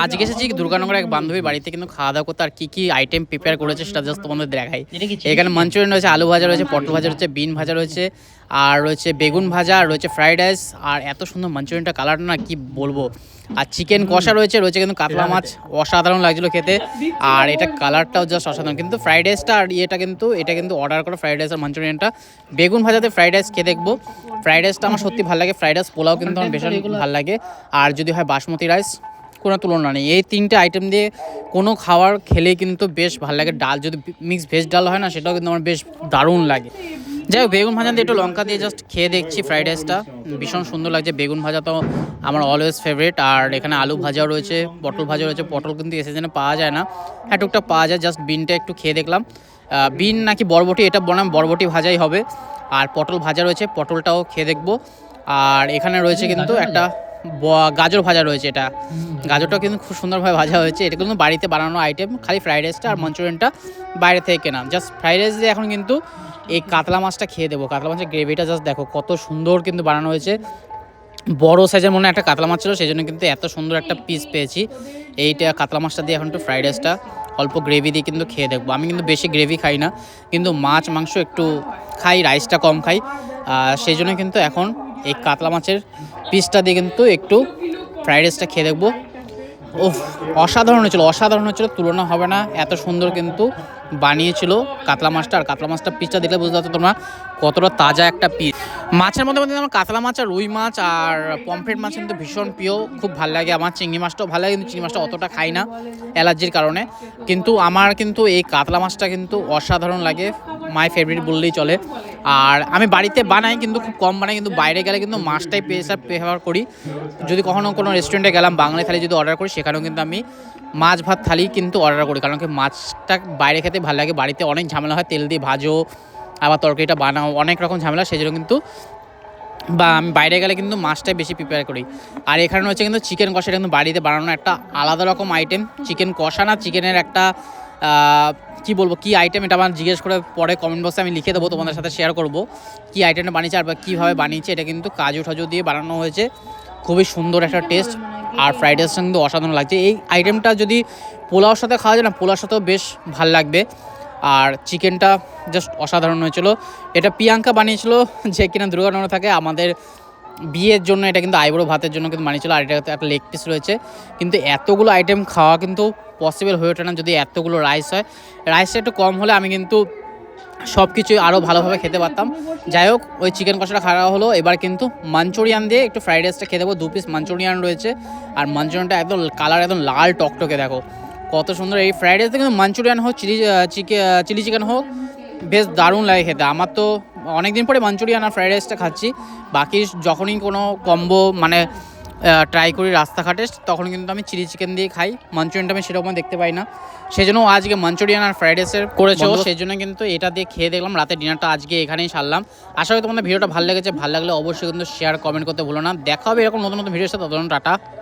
আজকে এসেছি দুর্গানগরের এক বান্ধবীর বাড়িতে কিন্তু খাওয়া দাওয়া করতে। আর কী আইটেম প্রিপেয়ার করেছে সেটা জাস্ট তোমাদের দেখাই। এখানে মাঞ্চুরিয়ান রয়েছে, আলু ভাজা রয়েছে, পটল ভাজা রয়েছে, বিন ভাজা রয়েছে, আর রয়েছে বেগুন ভাজা, আর রয়েছে ফ্রাইড রাইস। আর এত সুন্দর মাঞ্চুরিয়ানটা কালারটা না কি বলবো। আর চিকেন কষা রয়েছে কিন্তু কাতলা মাছ অসাধারণ লাগছিলো খেতে। আর এটা কালারটাও জাস্ট অসাধারণ। কিন্তু ফ্রাইড রাইসটা আর এটা কিন্তু অর্ডার করা ফ্রাইড রাইস আর মাঞ্চুরিয়ানটা। বেগুন ভাজাতে ফ্রাইড রাইস খেয়ে দেখবো। ফ্রাইড রাইসটা আমার সত্যি ভালো লাগে, ফ্রাইড রাইস পোলাও কিন্তু আমার ভীষণ ভালো লাগে। আর যদি হয় বাসমতি রাইস, কোনো তুলনা নেই। এই তিনটে আইটেম দিয়ে কোনো খাবার খেলেই কিন্তু বেশ ভালো লাগে। ডাল যদি মিক্স ভেজ ডাল হয় না, সেটাও কিন্তু আমার বেশ দারুণ লাগে। যাই হোক, বেগুন ভাজা দিয়ে একটু লঙ্কা দিয়ে জাস্ট খেয়ে দেখছি ফ্রাইড রাইসটা, ভীষণ সুন্দর লাগছে। বেগুন ভাজা তো আমার অলওয়েজ ফেভারিট। আর এখানে আলু ভাজাও রয়েছে, পটল ভাজা রয়েছে। পটল কিন্তু এ সিজনে পাওয়া যায় না, হ্যাঁ টুকটাক পাওয়া যায়। জাস্ট বিনটা একটু খেয়ে দেখলাম, বিন নাকি বরবটি, এটা বনাম বরবটি ভাজাই হবে। আর পটল ভাজা রয়েছে, পটলটাও খেয়ে দেখবো। আর এখানে রয়েছে কিন্তু একটা গাজর ভাজা রয়েছে। এটা গাজরটাও কিন্তু খুব সুন্দরভাবে ভাজা হয়েছে। এটা কিন্তু বাড়িতে বানানো আইটেম, খালি ফ্রাইড রাইসটা আর মাঞ্চুরিয়ানটা বাইরে থেকে কেনা। জাস্ট ফ্রাইড রাইস দিয়ে এখন কিন্তু এই কাতলা মাছটা খেয়ে দেবো। কাতলা মাছের গ্রেভিটা জাস্ট দেখো কত সুন্দর কিন্তু বানানো হয়েছে। বড় সাইজের মনে একটা কাতলা মাছ ছিল, সেই জন্য কিন্তু এত সুন্দর একটা পিস পেয়েছি। এইটা কাতলা মাছটা দিয়ে এখন একটু ফ্রাইড রাইসটা অল্প গ্রেভি দিয়ে কিন্তু খেয়ে দেখবো। আমি কিন্তু বেশি গ্রেভি খাই না, কিন্তু মাছ মাংস একটু খাই, রাইসটা কম খাই। সেই জন্য কিন্তু এখন এই কাতলা মাছের পিসটা দিয়ে কিন্তু একটু ফ্রাইড রাইসটা খেয়ে দেখবো। ও অসাধারণ হয়েছিল, তুলনা হবে না। এত সুন্দর কিন্তু বানিয়েছিল কাতলা মাছটা। আর কাতলা মাছটা পিসটা দেখলে বুঝতে পারছো তোমরা কতটা তাজা একটা পিস। মাছের মধ্যে আমার কাতলা মাছ আর রুই মাছ আর পমফ্রেট মাছ কিন্তু ভীষণ প্রিয়, খুব ভালো লাগে আমার। চিংড়ি মাছটাও ভালো লাগে, কিন্তু চিংড়ি মাছটা অতটা খাই না অ্যালার্জির কারণে। কিন্তু আমার কিন্তু এই কাতলা মাছটা কিন্তু অসাধারণ লাগে, মাই ফেভারিট বললেই চলে। আর আমি বাড়িতে বানাই কিন্তু খুব কম বানাই, কিন্তু বাইরে গেলে কিন্তু মাছটাই প্রেফার করি। যদি কখনও কোনো রেস্টুরেন্টে গেলাম, বাংলা থালি যদি অর্ডার করি, সেখানেও কিন্তু আমি মাছ ভাত থালি কিন্তু অর্ডার করি। কারণ কি মাছটা বাইরে খেতে ভালো লাগে, বাড়িতে অনেক ঝামেলা হয়, তেল দিয়ে ভাজো, আবার তরকারিটা বানাও, অনেক রকম ঝামেলা। সেই জন্য কিন্তু আমি বাইরে গেলে কিন্তু মাছটাই বেশি প্রিপেয়ার করি। আর এখানে হচ্ছে কিন্তু চিকেন কষা, কিন্তু বাড়িতে বানানো একটা আলাদা রকম আইটেম। চিকেন কষা না, চিকেনের একটা কি বলবো, কি আইটেম এটা আমার জিজ্ঞেস করে পরে কমেন্ট বক্সে আমি লিখে দেবো, তোমাদের সাথে শেয়ার করবো কি আইটেমটা বানিয়েছে আর কীভাবে বানিয়েছে। এটা কিন্তু কাজু টাজু দিয়ে বানানো হয়েছে, খুবই সুন্দর একটা টেস্ট। আর ফ্রাইড রাইসটা কিন্তু অসাধারণ লাগছে। এই আইটেমটা যদি পোলাওর সাথে খাওয়া যায় না, পোলাওর সাথেও বেশ ভাল লাগবে। আর চিকেনটা জাস্ট অসাধারণ হয়েছিল। এটা প্রিয়াঙ্কা বানিয়েছিল, যে কিনা দুর্গানগরে থাকে। আমাদের বিয়ের জন্য এটা কিন্তু আইবুড়ো ভাতের জন্য কিন্তু বানিয়েছিল। আর এটা একটা লেগ পিস রয়েছে। কিন্তু এতগুলো আইটেম খাওয়া কিন্তু পসিবল হয়ে ওঠে না যদি এতগুলো রাইস হয়। রাইসটা একটু কম হলে আমি কিন্তু সব কিছুই আরও ভালোভাবে খেতে পারতাম। যাই হোক, ওই চিকেন কষাটা খাওয়া হলো। এবার কিন্তু মাঞ্চুরিয়ান দিয়ে একটু ফ্রাইড রাইসটা খেয়ে দেবো। 2 পিস মাঞ্চুরিয়ান রয়েছে, আর মাঞ্চুরিয়ানটা একদম কালার একদম লাল টকটকে, দেখো কত সুন্দর। এই ফ্রাইড রাইসে কিন্তু মাঞ্চুরিয়ান হোক, চিলি চিকেন হোক, বেশ দারুণ লাগে খেতে। আমার তো অনেক দিন পরে মাঞ্চুরিয়ান আর ফ্রাইড রাইসটা খাচ্ছি। বাকি যখনই কোনো কম্বো মানে ট্রাই করি রাস্তাঘাটে, তখন কিন্তু আমি চিলি চিকেন দিয়ে খাই। মাঞ্চুরিয়ানটা আমি সেরকম দেখতে পাই না, সেই জন্য আজকে মাঞ্চুরিয়ান আর ফ্রাইড রাইসের করেছো, সেই জন্য কিন্তু এটা দিয়ে খেয়ে দেখলাম। রাতের ডিনারটা আজকে এখানেই সারলাম। আশা করি তোমাদের ভিডিওটা ভালো লেগেছে। ভালো লাগলে অবশ্যই কিন্তু শেয়ার কমেন্ট করতে ভুলো না। দেখা হবে এরকম নতুন ভিডিওর সাথে। ততক্ষণ টাটা।